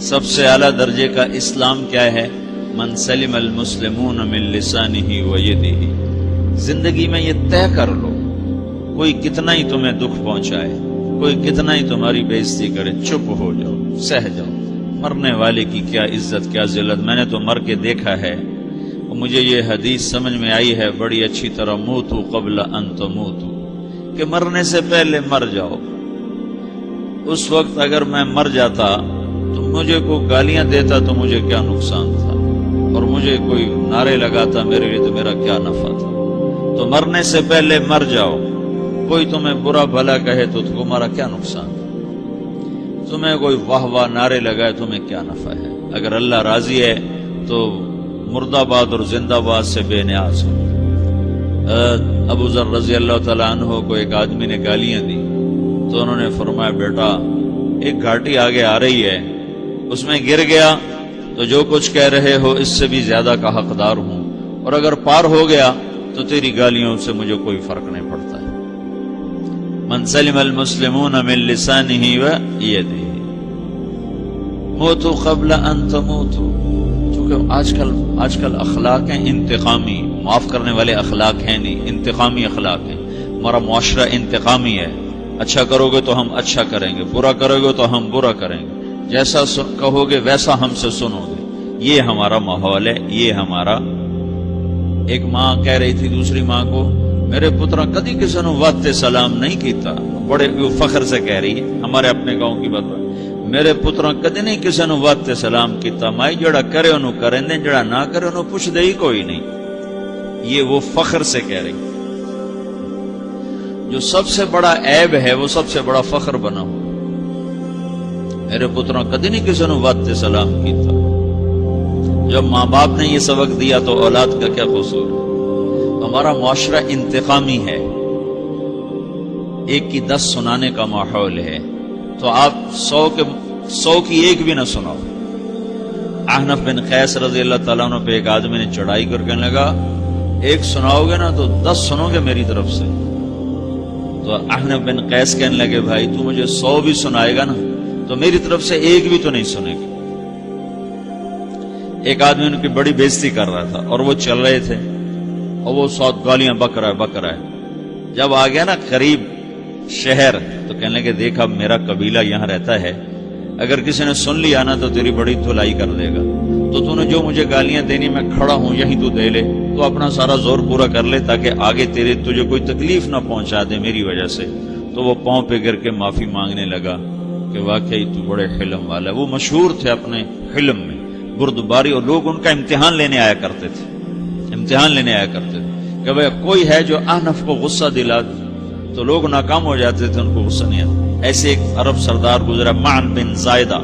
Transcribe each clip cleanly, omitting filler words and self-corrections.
سب سے اعلیٰ درجے کا اسلام کیا ہے؟ من سلم المسلمون من لسانہ و یدہ۔ زندگی میں یہ طے کر لو، کوئی کتنا ہی تمہیں دکھ پہنچائے، کوئی کتنا ہی تمہاری بےعزتی کرے، چپ ہو جاؤ، سہ جاؤ۔ مرنے والے کی کیا عزت، کیا ذلت، میں نے تو مر کے دیکھا ہے، اور مجھے یہ حدیث سمجھ میں آئی ہے بڑی اچھی طرح، موتوا قبل ان تموتوا، کہ مرنے سے پہلے مر جاؤ۔ اس وقت اگر میں مر جاتا تو مجھے کوئی گالیاں دیتا تو مجھے کیا نقصان تھا، اور مجھے کوئی نعرے لگاتا میرے لیے تو میرا کیا نفع تھا۔ تو مرنے سے پہلے مر جاؤ، کوئی تمہیں برا بھلا کہے تو تمہارا کیا نقصان ہے، تمہیں کوئی واہ واہ نعرے لگائے تمہیں کیا نفع ہے۔ اگر اللہ راضی ہے تو مرد آباد اور زندہ باد سے بے نیاز ہو۔ ابو ذر رضی اللہ تعالیٰ عنہ کو ایک آدمی نے گالیاں دی تو انہوں نے فرمایا بیٹا ایک گھاٹی آگے آ رہی ہے، اس میں گر گیا تو جو کچھ کہہ رہے ہو اس سے بھی زیادہ کا حقدار ہوں، اور اگر پار ہو گیا تو تیری گالیوں سے مجھے کوئی فرق نہیں پڑتا ہے۔ من سلم المسلمون من لسانہ و یدہ موتوا قبل ان تموتوا۔ چونکہ آج کل اخلاق ہیں انتقامی، معاف کرنے والے اخلاق ہیں نہیں، انتقامی اخلاق ہیں۔ ہمارا معاشرہ انتقامی ہے، اچھا کرو گے تو ہم اچھا کریں گے، برا کرو گے تو ہم برا کریں گے، جیسا کہو گے ویسا ہم سے سنو گے۔ یہ ہمارا ماحول ہے، یہ ہمارا۔ ایک ماں کہہ رہی تھی دوسری ماں کو، میرے پترا کدی کسی نے واسطے سلام نہیں کیتا، بڑے فخر سے کہہ رہی ہے، ہمارے اپنے گاؤں کی بات ہے، میرے پترا کدی نہیں کسی نے واسطے سلام کیتا، مائی جڑا کرے انہوں کریں دیں، جڑا نہ کرے انہوں پوچھ دے ہی کوئی نہیں۔ یہ وہ فخر سے کہہ رہی، جو سب سے بڑا عیب ہے وہ سب سے بڑا فخر بنا ہو۔ میرے پترا کدی نہیں کسی نے واسطے سلام کیتا۔ جب ماں باپ نے یہ سبق دیا تو اولاد کا کیا قصور ہے؟ ہمارا معاشرہ انتقامی ہے، ایک کی 10 سنانے کا ماحول ہے، تو آپ 100 کی ایک بھی نہ سناؤ۔ احنف بن قیس رضی اللہ تعالیٰ عنہ پہ ایک آدمی نے چڑھائی کر کے لگا، ایک سناؤ گے نا تو 10 سنو گے میری طرف سے۔ تو احنف بن قیس کہنے لگے بھائی تو مجھے 100 بھی سنائے گا نا تو میری طرف سے ایک بھی تو نہیں سنے گا۔ ایک آدمی ان کی بڑی بےزتی کر رہا تھا اور وہ چل رہے تھے اور وہ 100 گالیاں بک رہا ہے۔ جب آ گیا نا قریب شہر تو کہنے لگے دیکھ اب میرا قبیلہ یہاں رہتا ہے، اگر کسی نے سن لیا نا تو تیری بڑی دھلائی کر دے گا، تو نے جو مجھے گالیاں دینی میں کھڑا ہوں یہیں تو دے لے، تو اپنا سارا زور پورا کر لے تاکہ آگے تجھے کوئی تکلیف نہ پہنچا دے میری وجہ سے۔ تو وہ پاؤں پہ گر کے معافی مانگنے لگا کہ واقعی تو بڑے حلم والا ہے۔ وہ مشہور تھے اپنے حلم میں، بردباری، اور لوگ ان کا امتحان لینے آیا کرتے تھے کہ بھئی کوئی ہے جو احنف کو غصہ دلا تو لوگ ناکام ہو جاتے تھے، ان کو غصہ نہیں آتا۔ ایسے ایک عرب سردار گزرا معن بن زائدہ،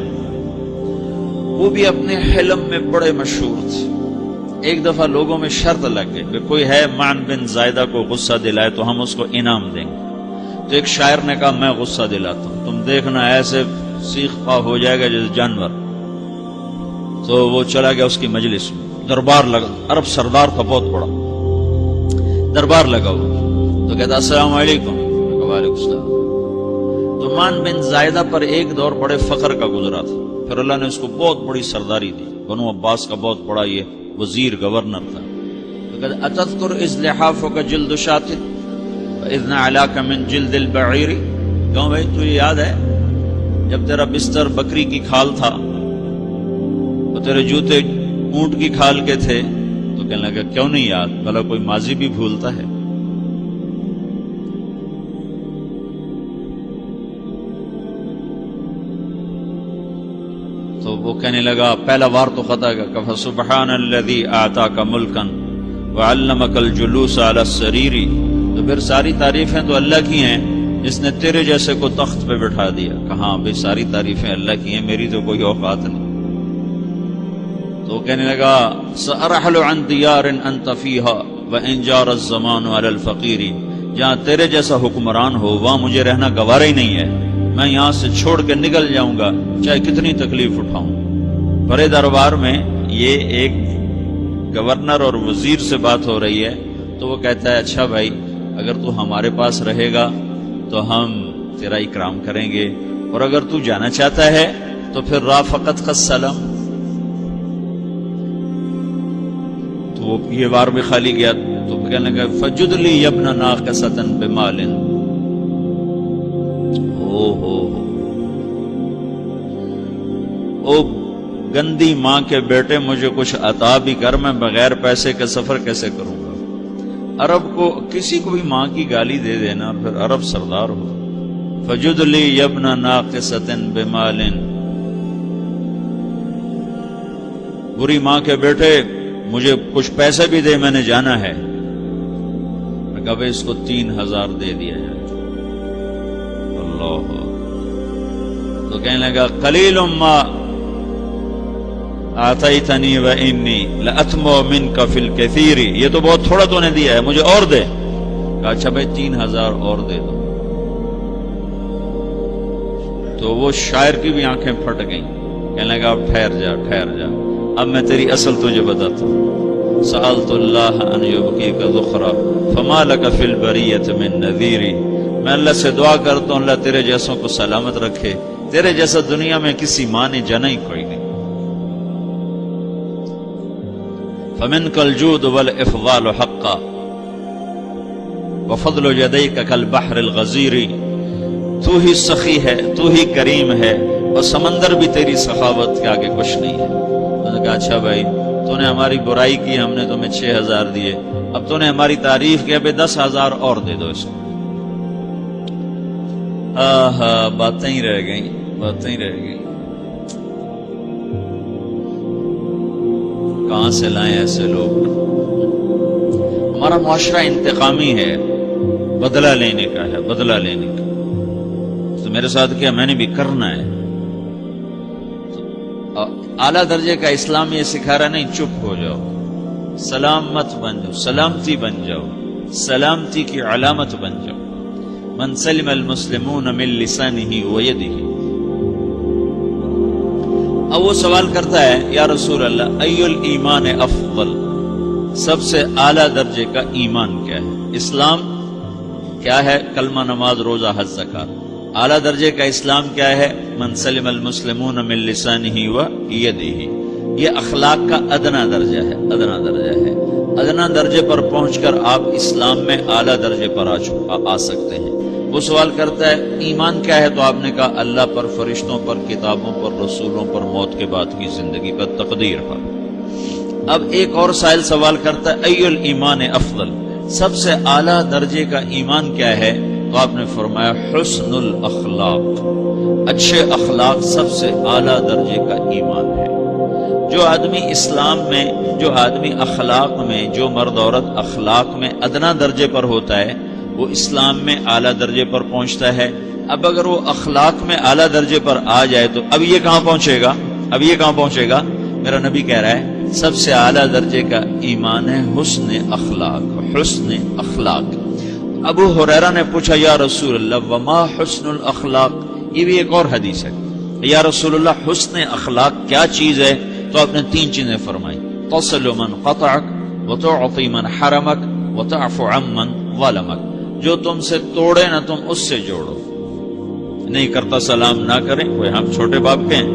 وہ بھی اپنے حلم میں بڑے مشہور تھے۔ ایک دفعہ لوگوں میں شرط لگ گئی کہ کوئی ہے معن بن زائدہ کو غصہ دلائے تو ہم اس کو انعام دیں گے۔ تو ایک شاعر نے کہا میں غصہ دلاتا ہوں، تم دیکھنا ایسے سیخ پا ہو جائے گا جیسے جانور۔ تو وہ چلا گیا اس کی مجلس میں، دربار لگا، عرب سردار تھا بہت بڑا، دربار لگا ہوا، تو کہتا السلام علیکم، وعلیکم السلام۔ تو معن بن زائدہ پر ایک دور بڑے فخر کا گزرا تھا، پھر اللہ نے اس کو بہت بڑی سرداری دی، بنو عباس کا بہت بڑا یہ وزیر گورنر تھا۔ تو کہتا اتذکر اذ لحافک جلد شاۃ واذ نعلاک من جلد البعیر، کیوں بھائی تجھے یاد ہے جب تیرا بستر بکری کی کھال تھا تو تیرے جوتے اونٹ کی کھال کے تھے؟ تو کہنے لگا کیوں نہیں یاد، بھلا کوئی ماضی بھی بھولتا ہے؟ تو وہ کہنے لگا پہلا وار تو خطا کا، کہ سبحان الذی اعطاک ملکا وعلمک الجلوس علی السریر، تو پھر ساری تعریفیں تو اللہ کی ہیں جس نے تیرے جیسے کو تخت پہ بٹھا دیا۔ کہاں بھئی ساری تعریفیں اللہ کی ہیں، میری تو کوئی اوقات نہیں۔ تو کہنے لگا سأرحل عن دیار انت فیہا وان جار الزمان علی الفقیر، جہاں تیرے جیسا حکمران ہو وہاں مجھے رہنا گوارا ہی نہیں ہے، میں یہاں سے چھوڑ کے نکل جاؤں گا چاہے کتنی تکلیف اٹھاؤں۔ بڑے دربار میں یہ ایک گورنر اور وزیر سے بات ہو رہی ہے، تو وہ کہتا ہے اچھا بھائی اگر تو ہمارے پاس رہے گا تو ہم تیرا اکرام کریں گے، اور اگر تو جانا چاہتا ہے تو پھر رافقت کا سلام، تو وہ یہ بار بھی خالی گیا تو کہنے لگا فجد لی ابن ناقصۃ بمال، او گندی ماں کے بیٹے مجھے کچھ عطا بھی کر، میں بغیر پیسے کے سفر کیسے کروں گا؟ عرب کو کسی کو بھی ماں کی گالی دے دینا اور پھر عرب سردار ہو۔ فجد لی ابن ناقصۃ بمال، بری ماں کے بیٹے مجھے کچھ پیسے بھی دے، میں نے جانا ہے۔ میں کہا بھائی اس کو 3000 دے دیا جائے۔ اللہ، تو کہنے لگا قلیل ما آتیتنی وانی لأطمع منک فی الکثیر، یہ تو بہت تھوڑا تو نے دیا ہے، مجھے اور دے۔ کہا اچھا بھائی 3000 اور دے دو۔ تو وہ شاعر کی بھی آنکھیں پھٹ گئیں، کہنے لگا اب ٹھہر جا ٹھہر جا، اب میں تیری اصل تجھے بتاتا ہوں۔ سألت اللہ ان یبقیک ذخرا فما لک فی البریۃ من نذیر، میں اللہ سے دعا کرتا ہوں اللہ تیرے جیسوں کو سلامت رکھے، تیرے جیسا دنیا میں کسی ماں نے جنا ہی کوئی نہیں۔ فمنک الجود والافضال حقا وفضل یدیک کالبحر الغزیر، تو ہی سخی ہے، تو ہی کریم ہے، اور سمندر بھی تیری سخاوت کے آگے کچھ نہیں ہے۔ تو نے کہا اچھا بھائی تو نے ہماری برائی کی، ہم نے تمہیں 6000 دیے، اب تو نے ہماری تعریف کی، اب 10,000 اور دے دو اس کو۔ باتیں ہی رہ گئیں، باتیں ہی رہ گئیں۔ کہاں سے لائیں ایسے لوگ؟ ہمارا معاشرہ انتقامی ہے، بدلہ لینے کا ہے، بدلہ لینے کا۔ تو میرے ساتھ کیا میں نے بھی کرنا ہے۔ اعلیٰ درجے کا اسلام یہ سکھا رہا نہیں چپ ہو جاؤ، سلام مت بن جاؤ، سلامتی بن جاؤ، سلامتی کی علامت بن جاؤ۔ من سلم المسلمون من لسانہ ویدہ۔ اب وہ سوال کرتا ہے یا رسول اللہ ای الایمان افضل، سب سے اعلیٰ درجے کا ایمان کیا ہے؟ اسلام کیا ہے؟ کلمہ، نماز، روزہ، حج، زکات۔ اعلیٰ درجے کا اسلام کیا ہے؟ من سلم المسلمون من لسانہ ویدہ۔ یہ اخلاق کا ادنا درجہ ہے، ادنا درجہ ہے۔ ادنا درجے پر پہنچ کر آپ اسلام میں اعلیٰ درجے پر آ سکتے ہیں۔ وہ سوال کرتا ہے ایمان کیا ہے؟ تو آپ نے کہا اللہ پر، فرشتوں پر، کتابوں پر، رسولوں پر، موت کے بعد کی زندگی پر، تقدیر پر۔ اب ایک اور سائل سوال کرتا ہے ای الایمان افضل، سب سے اعلیٰ درجے کا ایمان کیا ہے؟ تو آپ نے فرمایا حسن الاخلاق، اچھے اخلاق سب سے اعلیٰ درجے کا ایمان ہے۔ جو آدمی اسلام میں، جو آدمی اخلاق میں، جو مرد عورت اخلاق میں ادنا درجے پر ہوتا ہے وہ اسلام میں اعلیٰ درجے پر پہنچتا ہے۔ اب اگر وہ اخلاق میں اعلیٰ درجے پر آ جائے تو اب یہ کہاں پہنچے گا؟ اب یہ کہاں پہنچے گا؟ میرا نبی کہہ رہا ہے سب سے اعلیٰ درجے کا ایمان ہے حسن اخلاق، حسن اخلاق۔ ابو ہریرہ نے پوچھا یا رسول اللہ وما حسن الاخلاق، یہ بھی ایک اور حدیث ہے، یا رسول اللہ حسن اخلاق کیا چیز ہے؟ تو آپ نے 3 چیزیں فرمائی، تصل من قطعک وتعطی من حرمک وتعفو عمن ظلمک، جو تم سے توڑے نہ تم اس سے جوڑو، نہیں کرتا سلام نہ کریں، کوئی ہم چھوٹے باپ کے ہیں،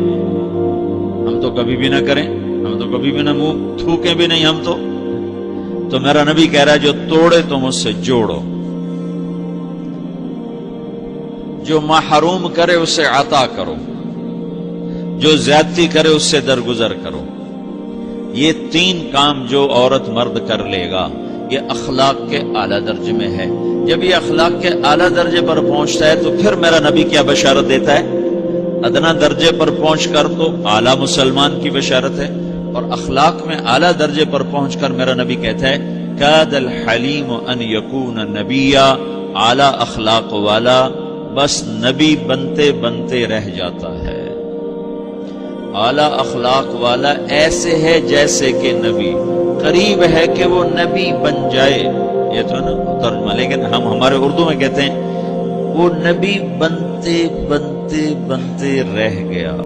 ہم تو کبھی بھی نہ کریں، ہم تو کبھی بھی نہ منہ تھوکیں بھی نہیں، ہم تو میرا نبی کہہ رہا ہے جو توڑے تم اس سے جوڑو، جو محروم کرے اسے عطا کرو، جو زیادتی کرے اس سے درگزر کرو۔ یہ 3 کام جو عورت مرد کر لے گا یہ اخلاق کے اعلیٰ درجے میں ہے۔ جب یہ اخلاق کے اعلیٰ درجے پر پہنچتا ہے تو پھر میرا نبی کیا بشارت دیتا ہے؟ ادنا درجے پر پہنچ کر تو اعلیٰ مسلمان کی بشارت ہے، اور اخلاق میں اعلیٰ درجے پر پہنچ کر میرا نبی کہتا ہے کاد الحلیم ان یکون نبیا، اعلیٰ اخلاق والا بس نبی بنتے بنتے رہ جاتا ہے۔ اعلیٰ اخلاق والا ایسے ہے جیسے کہ نبی، قریب ہے کہ وہ نبی بن جائے، یہ تو نا ترجمہ، لیکن ہم ہمارے اردو میں کہتے ہیں وہ نبی بنتے بنتے بنتے رہ گیا۔